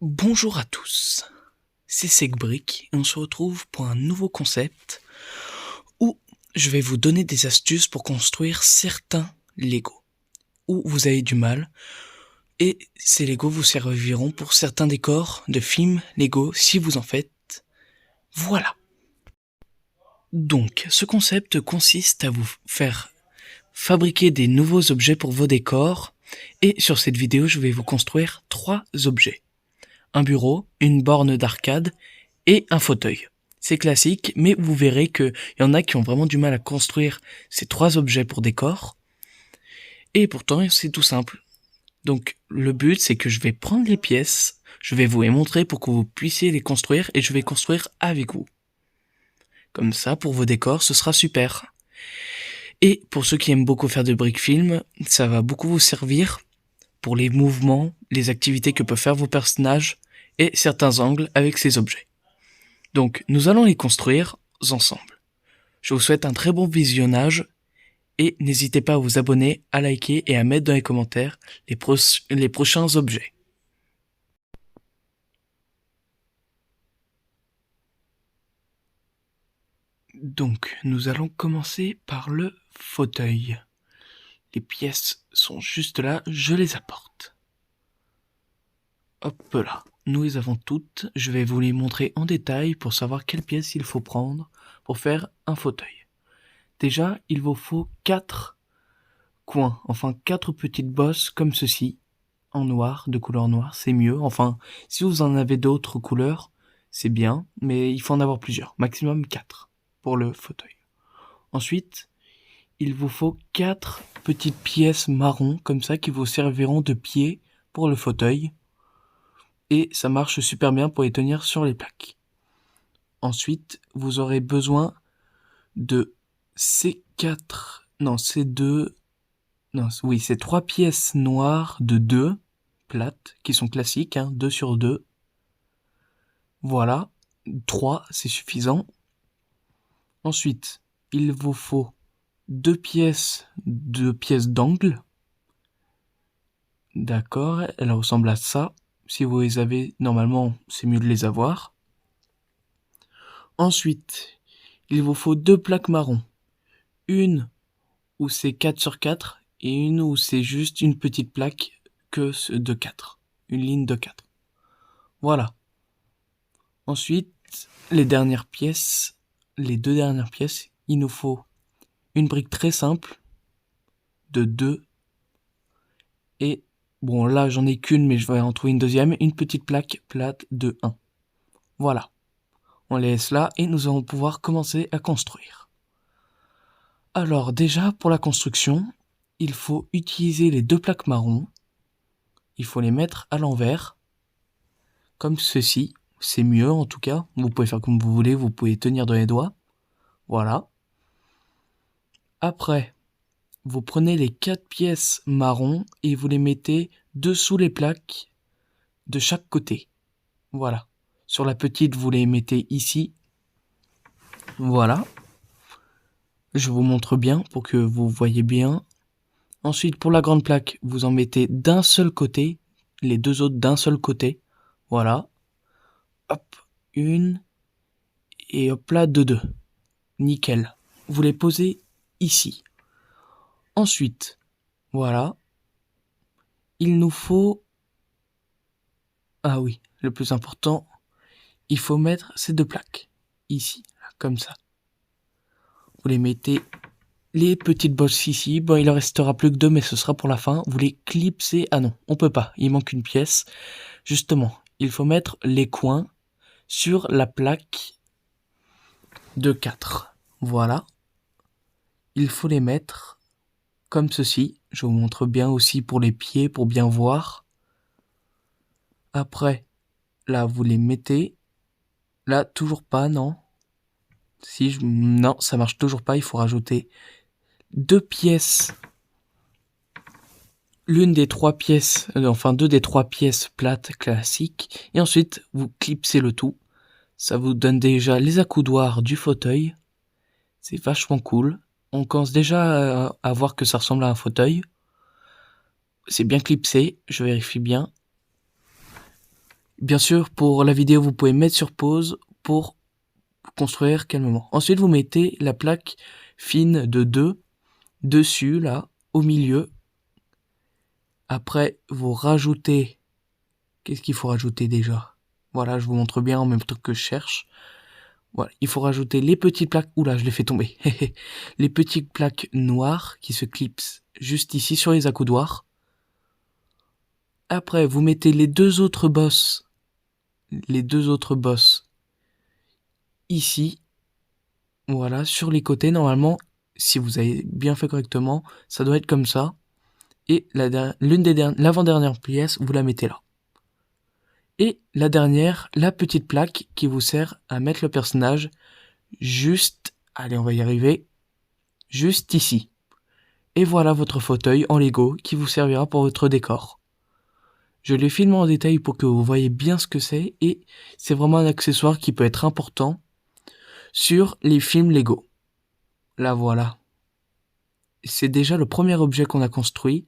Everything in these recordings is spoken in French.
Bonjour à tous, c'est Segbrick et on se retrouve pour un nouveau concept où je vais vous donner des astuces pour construire certains Lego où vous avez du mal et ces Lego vous serviront pour certains décors de films Lego si vous en faites. Voilà. Donc, ce concept consiste à vous faire fabriquer des nouveaux objets pour vos décors et sur cette vidéo je vais vous construire 3 objets. Un bureau, une borne d'arcade et un fauteuil. C'est classique, mais vous verrez qu'il y en a qui ont vraiment du mal à construire ces 3 objets pour décor. Et pourtant, c'est tout simple. Donc, le but, c'est que je vais prendre les pièces, je vais vous les montrer pour que vous puissiez les construire et je vais construire avec vous. Comme ça, pour vos décors, ce sera super. Et pour ceux qui aiment beaucoup faire de brick film, ça va beaucoup vous servir pour les mouvements, les activités que peuvent faire vos personnages et certains angles avec ces objets. Donc, nous allons les construire ensemble. Je vous souhaite un très bon visionnage et n'hésitez pas à vous abonner, à liker et à mettre dans les commentaires les prochains objets. Donc, nous allons commencer par le fauteuil. Les pièces sont juste là, je les apporte. Hop là, nous les avons toutes. Je vais vous les montrer en détail pour savoir quelles pièces il faut prendre pour faire un fauteuil. Déjà, il vous faut 4 coins, enfin 4 petites bosses comme ceci, en noir, de couleur noire, c'est mieux. Enfin, si vous en avez d'autres couleurs, c'est bien, mais il faut en avoir plusieurs, maximum 4 pour le fauteuil. Ensuite, il vous faut 4 petites pièces marron comme ça qui vous serviront de pied pour le fauteuil. Et ça marche super bien pour les tenir sur les plaques. Ensuite, vous aurez besoin de ces 3 pièces noires de 2 plates qui sont classiques, 2 sur 2. Voilà, 3 c'est suffisant. Ensuite, il vous faut 2 pièces d'angle. D'accord, elles ressemblent à ça. Si vous les avez, normalement, c'est mieux de les avoir. Ensuite, il vous faut 2 plaques marron. Une où c'est 4 sur 4 et une où c'est juste une petite plaque de 4. Une ligne de 4. Voilà. Ensuite, les 2 dernières pièces, il nous faut une brique très simple de 2 et bon là j'en ai qu'une mais je vais en trouver une deuxième, une petite plaque plate de 1. Voilà. On les laisse là et nous allons pouvoir commencer à construire. Alors déjà pour la construction, il faut utiliser les 2 plaques marron. Il faut les mettre à l'envers, comme ceci. C'est mieux en tout cas. Vous pouvez faire comme vous voulez, vous pouvez tenir dans les doigts. Voilà. Après, vous prenez les 4 pièces marron et vous les mettez dessous les plaques de chaque côté. Voilà. Sur la petite, vous les mettez ici. Voilà. Je vous montre bien pour que vous voyez bien. Ensuite, pour la grande plaque, vous en mettez d'un seul côté, les 2 autres d'un seul côté. Voilà. Hop, une et hop là, 2. Nickel. Vous les posez ici. Ensuite, voilà. Il nous faut... Ah oui, le plus important, il faut mettre ces 2 plaques. Ici, là, comme ça. Vous les mettez... Les petites bosses ici, bon il en restera plus que 2 mais ce sera pour la fin. Vous les clipsez, ah non, on peut pas, il manque une pièce. Justement, il faut mettre les coins sur la plaque de 4. Voilà. Il faut les mettre comme ceci. Je vous montre bien aussi pour les pieds, pour bien voir. Après, là vous les mettez. Là, toujours pas, non. Non, ça marche toujours pas, il faut rajouter 2 pièces. L'une des 3 pièces, enfin 2 des 3 pièces plates classiques, et ensuite vous clipsez le tout. Ça vous donne déjà les accoudoirs du fauteuil. C'est vachement cool. On commence déjà à voir que ça ressemble à un fauteuil. C'est bien clipsé, je vérifie bien. Bien sûr, pour la vidéo, vous pouvez mettre sur pause pour construire calmement. Ensuite, vous mettez la plaque fine de 2 dessus, là, au milieu. Après, vous rajoutez... Qu'est-ce qu'il faut rajouter déjà? Voilà, je vous montre bien en même temps que je cherche. Voilà, il faut rajouter les petites plaques... Oula, je l'ai fait tomber. Les petites plaques noires qui se clipsent juste ici sur les accoudoirs. Après, vous mettez les deux autres bosses ici. Voilà, sur les côtés, normalement, si vous avez bien fait correctement, ça doit être comme ça. Et l'avant-dernière pièce, vous la mettez là. Et la dernière, la petite plaque qui vous sert à mettre le personnage juste, allez, on va y arriver, juste ici. Et voilà votre fauteuil en Lego qui vous servira pour votre décor. Je l'ai filmé en détail pour que vous voyez bien ce que c'est et c'est vraiment un accessoire qui peut être important sur les films Lego. Là voilà. C'est déjà le premier objet qu'on a construit.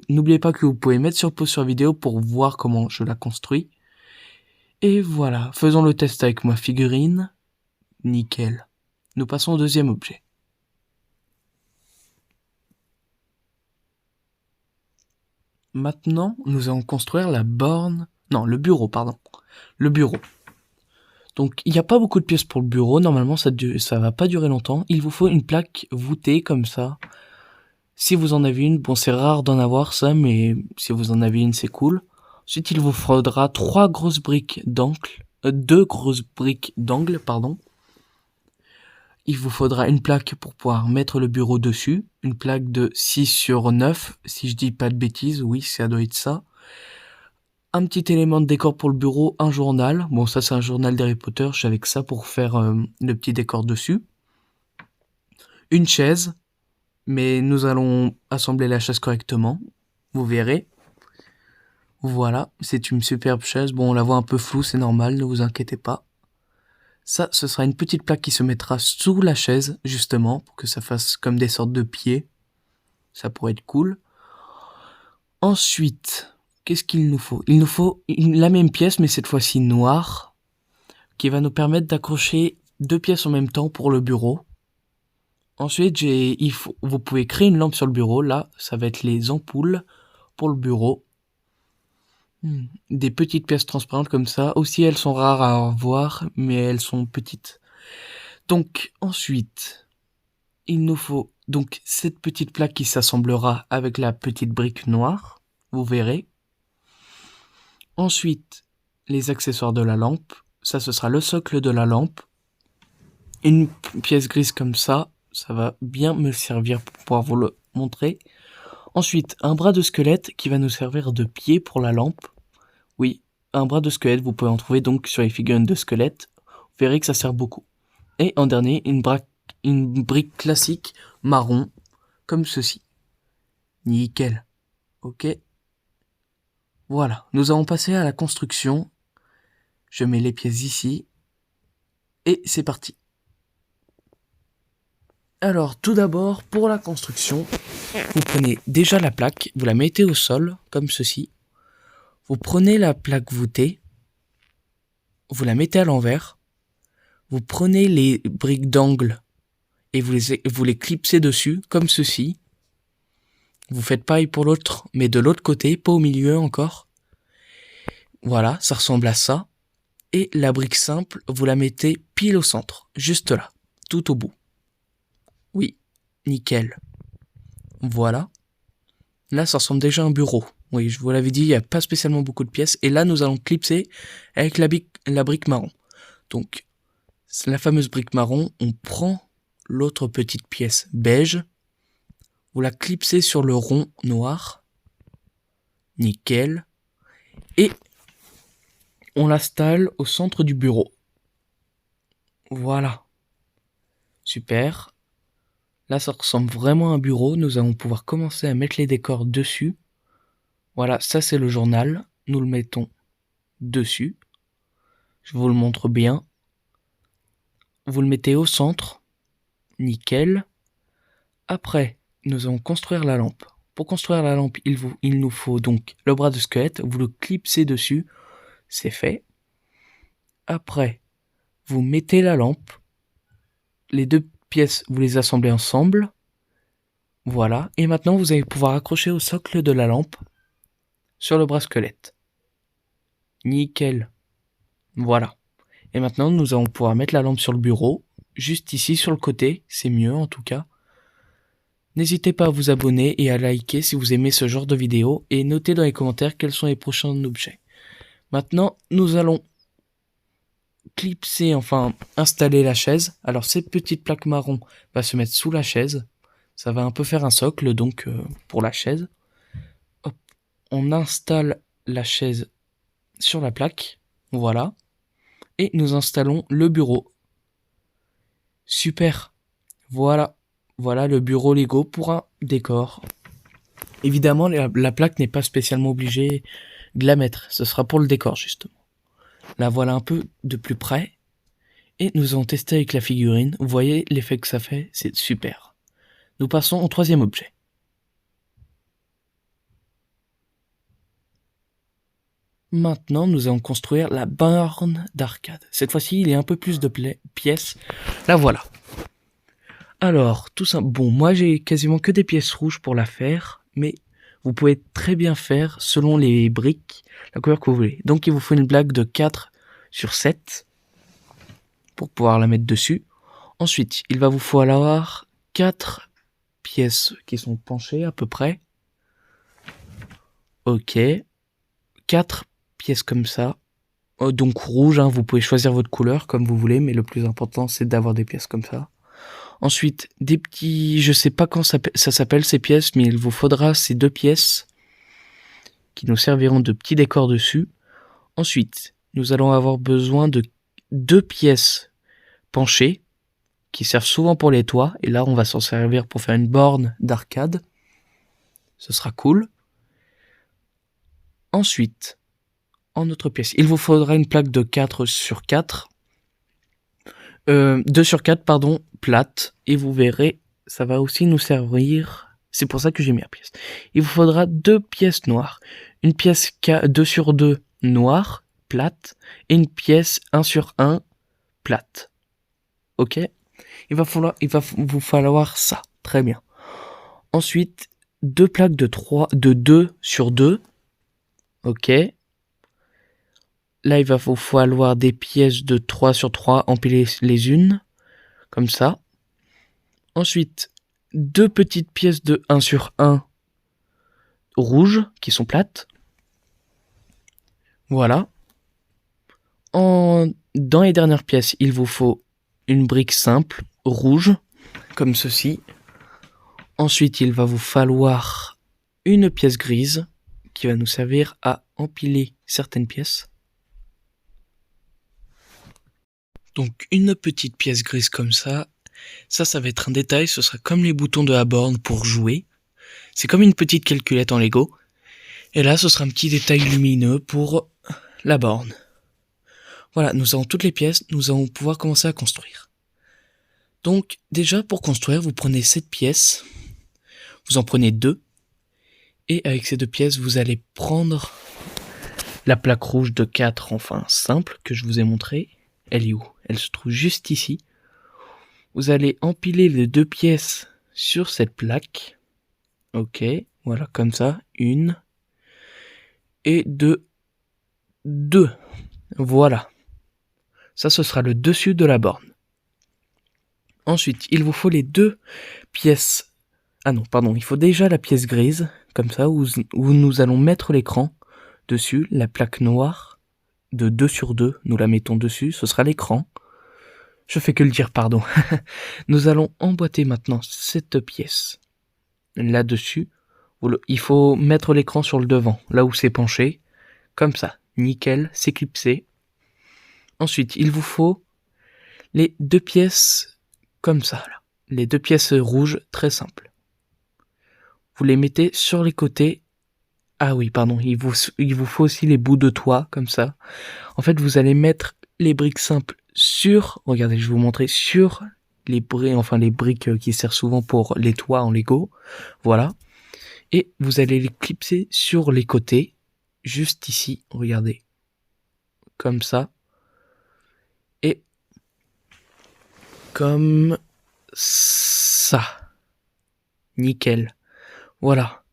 N'oubliez pas que vous pouvez mettre sur pause sur la vidéo pour voir comment je la construis. Et voilà, faisons le test avec ma figurine. Nickel. Nous passons au deuxième objet. Maintenant, nous allons construire la borne... Non, le bureau, pardon. Le bureau. Donc, il n'y a pas beaucoup de pièces pour le bureau. Normalement, ça va pas durer longtemps. Il vous faut une plaque voûtée comme ça. Si vous en avez une, bon, c'est rare d'en avoir ça, mais si vous en avez une, c'est cool. Ensuite, il vous faudra 2 grosses briques d'angle, pardon. Il vous faudra une plaque pour pouvoir mettre le bureau dessus. Une plaque de 6/9, si je dis pas de bêtises, oui, ça doit être ça. Un petit élément de décor pour le bureau, un journal. Bon, ça c'est un journal d'Harry Potter, je suis avec ça pour faire le petit décor dessus. Une chaise, mais nous allons assembler la chaise correctement, vous verrez. Voilà, c'est une superbe chaise. Bon, on la voit un peu floue, c'est normal, ne vous inquiétez pas. Ça, ce sera une petite plaque qui se mettra sous la chaise, justement, pour que ça fasse comme des sortes de pieds. Ça pourrait être cool. Ensuite, qu'est-ce qu'il nous faut? Il nous faut la même pièce, mais cette fois-ci noire, qui va nous permettre d'accrocher 2 pièces en même temps pour le bureau. Ensuite, vous pouvez créer une lampe sur le bureau. Là, ça va être les ampoules pour le bureau. Des petites pièces transparentes comme ça. Aussi, elles sont rares à voir, mais elles sont petites. Donc, ensuite, il nous faut donc cette petite plaque qui s'assemblera avec la petite brique noire. Vous verrez. Ensuite, les accessoires de la lampe. Ça, ce sera le socle de la lampe. Une pièce grise comme ça. Ça va bien me servir pour pouvoir vous le montrer. Ensuite, un bras de squelette qui va nous servir de pied pour la lampe. Oui, un bras de squelette, vous pouvez en trouver donc sur les figurines de squelette. Vous verrez que ça sert beaucoup. Et en dernier, une brique classique marron, comme ceci. Nickel. Ok. Voilà, nous allons passer à la construction. Je mets les pièces ici. Et c'est parti. Alors, tout d'abord, pour la construction, vous prenez déjà la plaque, vous la mettez au sol, comme ceci. Vous prenez la plaque voûtée, vous la mettez à l'envers. Vous prenez les briques d'angle et vous les clipsez dessus, comme ceci. Vous faites pareil pour l'autre, mais de l'autre côté, pas au milieu encore. Voilà, ça ressemble à ça. Et la brique simple, vous la mettez pile au centre, juste là, tout au bout. Oui, nickel. Voilà. Là, ça ressemble déjà à un bureau. Oui, je vous l'avais dit, il n'y a pas spécialement beaucoup de pièces. Et là, nous allons clipser avec la brique marron. Donc, c'est la fameuse brique marron. On prend l'autre petite pièce beige. Vous la clipsez sur le rond noir. Nickel. Et on l'installe au centre du bureau. Voilà. Super. Là, ça ressemble vraiment à un bureau. Nous allons pouvoir commencer à mettre les décors dessus. Voilà, ça c'est le journal. Nous le mettons dessus. Je vous le montre bien. Vous le mettez au centre. Nickel. Après, nous allons construire la lampe. Pour construire la lampe, il nous faut donc le bras de squelette. Vous le clipsez dessus. c'est fait. Après, vous mettez la lampe. Les deux pièces, vous les assemblez ensemble. Voilà. Et maintenant, vous allez pouvoir accrocher au socle de la lampe sur le bras squelette. Nickel. Voilà. Et maintenant, nous allons pouvoir mettre la lampe sur le bureau. Juste ici, sur le côté. C'est mieux, en tout cas. N'hésitez pas à vous abonner et à liker si vous aimez ce genre de vidéo. Et notez dans les commentaires quels sont les prochains objets. Maintenant, nous allons clipser, enfin installer la chaise. Alors cette petite plaque marron va se mettre sous la chaise. Ça va un peu faire un socle donc pour la chaise. Hop. On installe la chaise sur la plaque. Voilà. Et nous installons le bureau. Super. Voilà. Voilà le bureau Lego pour un décor. Évidemment, la plaque n'est pas spécialement obligée de la mettre. Ce sera pour le décor justement. La voilà un peu de plus près. Et nous allons tester avec la figurine. Vous voyez l'effet que ça fait, c'est super. Nous passons au troisième objet. Maintenant, nous allons construire la borne d'arcade. Cette fois-ci, il y a un peu plus de pièces. La voilà. Alors, tout ça. Bon, moi j'ai quasiment que des pièces rouges pour la faire, mais vous pouvez très bien faire selon les briques, la couleur que vous voulez. Donc il vous faut une blague de 4 sur 7 pour pouvoir la mettre dessus. Ensuite, il va vous falloir 4 pièces qui sont penchées à peu près. Ok. 4 pièces comme ça. Donc rouge, hein, vous pouvez choisir votre couleur comme vous voulez, mais le plus important c'est d'avoir des pièces comme ça. Ensuite, des petits, je sais pas quand ça s'appelle ces pièces, mais il vous faudra ces 2 pièces qui nous serviront de petits décors dessus. Ensuite, nous allons avoir besoin de 2 pièces penchées qui servent souvent pour les toits. Et là, on va s'en servir pour faire une borne d'arcade. Ce sera cool. Ensuite, en autre pièce, il vous faudra une plaque de 4 sur 4. 2 sur 4, pardon, plate. Et vous verrez, ça va aussi nous servir. C'est pour ça que j'ai mis la pièce. Il vous faudra 2 pièces noires. Une pièce 2 sur 2 noire, plate. Et une pièce 1 sur 1 plate. Ok? Il va vous falloir ça. Très bien. Ensuite, 2 plaques de 2 sur 2. Ok. Là, il va vous falloir des pièces de 3 sur 3 empilées les unes. Comme ça. Ensuite, 2 petites pièces de 1 sur 1 rouges qui sont plates. Voilà. Dans les dernières pièces, il vous faut une brique simple, rouge, comme ceci. Ensuite, il va vous falloir une pièce grise qui va nous servir à empiler certaines pièces. Donc une petite pièce grise comme ça. Ça va être un détail, ce sera comme les boutons de la borne pour jouer. C'est comme une petite calculette en Lego. Et là, ce sera un petit détail lumineux pour la borne. Voilà, nous avons toutes les pièces, nous allons pouvoir commencer à construire. Donc déjà, pour construire, vous prenez cette pièce, vous en prenez 2. Et avec ces 2 pièces, vous allez prendre la plaque rouge de 4, enfin simple, que je vous ai montré. Elle est où? Elle se trouve juste ici. Vous allez empiler les 2 pièces sur cette plaque. Ok, voilà, comme ça. 1 et 2. Voilà. Ça, ce sera le dessus de la borne. Ensuite, il vous faut les 2 pièces. Ah non, pardon, il faut déjà la pièce grise, comme ça, où nous allons mettre l'écran dessus, la plaque noire de 2 sur 2, nous la mettons dessus, ce sera l'écran. Je fais que le dire, pardon. Nous allons emboîter maintenant cette pièce là-dessus. Il faut mettre l'écran sur le devant, là où c'est penché. Comme ça, nickel, c'est clipsé. Ensuite, il vous faut les 2 pièces comme ça, là. Les 2 pièces rouges, très simples. Vous les mettez sur les côtés. Ah oui, pardon, il vous faut aussi les bouts de toit, comme ça. En fait, vous allez mettre les briques simples sur, regardez, je vais vous montrer, sur les briques qui servent souvent pour les toits en Lego. Voilà. Et vous allez les clipser sur les côtés, juste ici, regardez. comme ça. Et comme ça. Nickel. Voilà.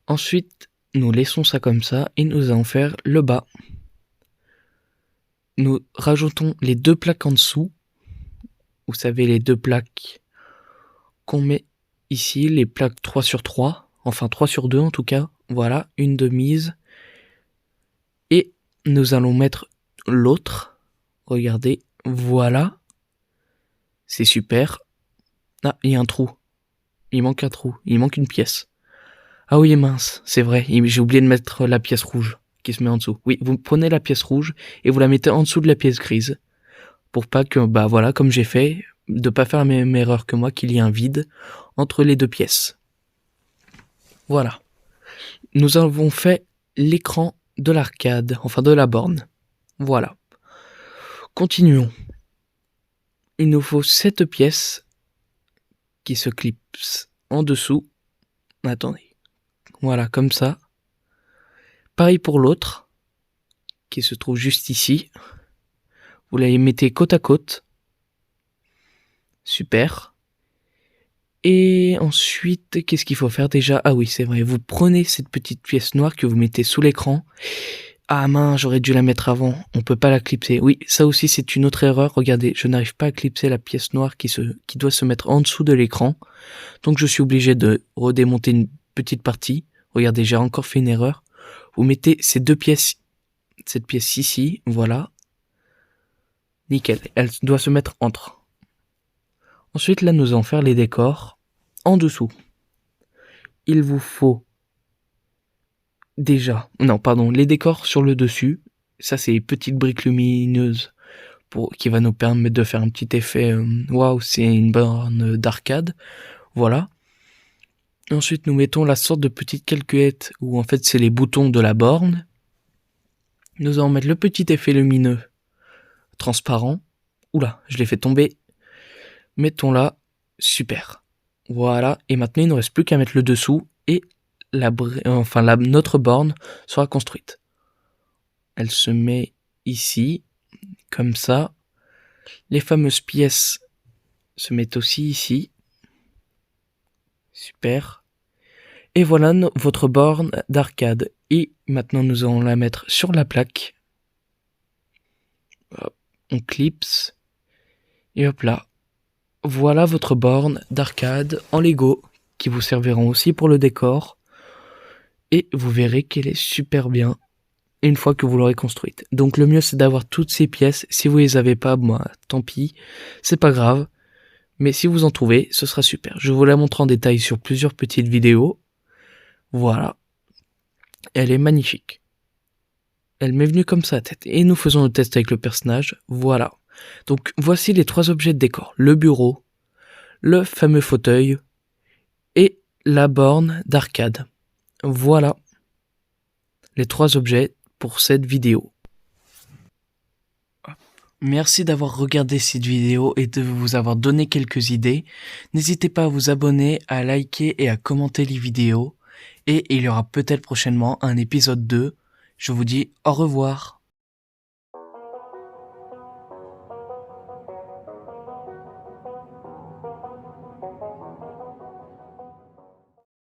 Ensuite, nous laissons ça comme ça et nous allons faire le bas. Nous rajoutons les 2 plaques en dessous. Vous savez, les 2 plaques qu'on met ici, les plaques 3/3, enfin 3/2 en tout cas. Voilà, une de mise. Et nous allons mettre l'autre. Regardez, voilà. C'est super. Ah, il y a un trou. Il manque un trou, il manque une pièce. Ah oui, mince, c'est vrai, j'ai oublié de mettre la pièce rouge qui se met en dessous. Oui, vous prenez la pièce rouge et vous la mettez en dessous de la pièce grise. Pour pas que, bah voilà, comme j'ai fait, de pas faire la même erreur que moi, qu'il y ait un vide entre les 2 pièces. Voilà. Nous avons fait l'écran de l'arcade, enfin de la borne. Voilà. Continuons. Il nous faut 7 pièces qui se clipsent en dessous. Attendez. Voilà, comme ça. Pareil pour l'autre, qui se trouve juste ici. Vous les mettez côte à côte. Super. Et ensuite, qu'est-ce qu'il faut faire déjà? Ah oui, c'est vrai, vous prenez cette petite pièce noire que vous mettez sous l'écran. Ah mince, j'aurais dû la mettre avant, on peut pas la clipser. Oui, ça aussi c'est une autre erreur, regardez, je n'arrive pas à clipser la pièce noire qui doit se mettre en dessous de l'écran. Donc je suis obligé de redémonter une petite partie. Regardez, j'ai encore fait une erreur. Vous mettez ces 2 pièces, cette pièce ici, voilà. Nickel, elle doit se mettre entre. Ensuite, là, nous allons faire les décors en dessous. Il vous faut les décors sur le dessus. Ça, c'est les petites briques lumineuses qui va nous permettre de faire un petit effet. Waouh, c'est une borne d'arcade. Voilà. Ensuite, nous mettons la sorte de petite calculette où en fait c'est les boutons de la borne. Nous allons mettre le petit effet lumineux transparent. Oula, je l'ai fait tomber. Mettons là, super. Voilà, et maintenant il ne reste plus qu'à mettre le dessous et notre borne sera construite. Elle se met ici, comme ça. Les fameuses pièces se mettent aussi ici. Super. Et voilà votre borne d'arcade. Et maintenant nous allons la mettre sur la plaque. Hop, on clipse. Et hop là. Voilà votre borne d'arcade en Lego qui vous serviront aussi pour le décor. Et vous verrez qu'elle est super bien une fois que vous l'aurez construite. Donc le mieux c'est d'avoir toutes ces pièces. Si vous les avez pas, moi, tant pis, c'est pas grave. Mais si vous en trouvez, ce sera super. Je vous la montre en détail sur plusieurs petites vidéos. Voilà. Elle est magnifique. Elle m'est venue comme ça à la tête. Et nous faisons le test avec le personnage. Voilà. Donc voici les 3 objets de décor. Le bureau, le fameux fauteuil et la borne d'arcade. Voilà les 3 objets pour cette vidéo. Merci d'avoir regardé cette vidéo et de vous avoir donné quelques idées. N'hésitez pas à vous abonner, à liker et à commenter les vidéos. Et il y aura peut-être prochainement un épisode 2. Je vous dis au revoir.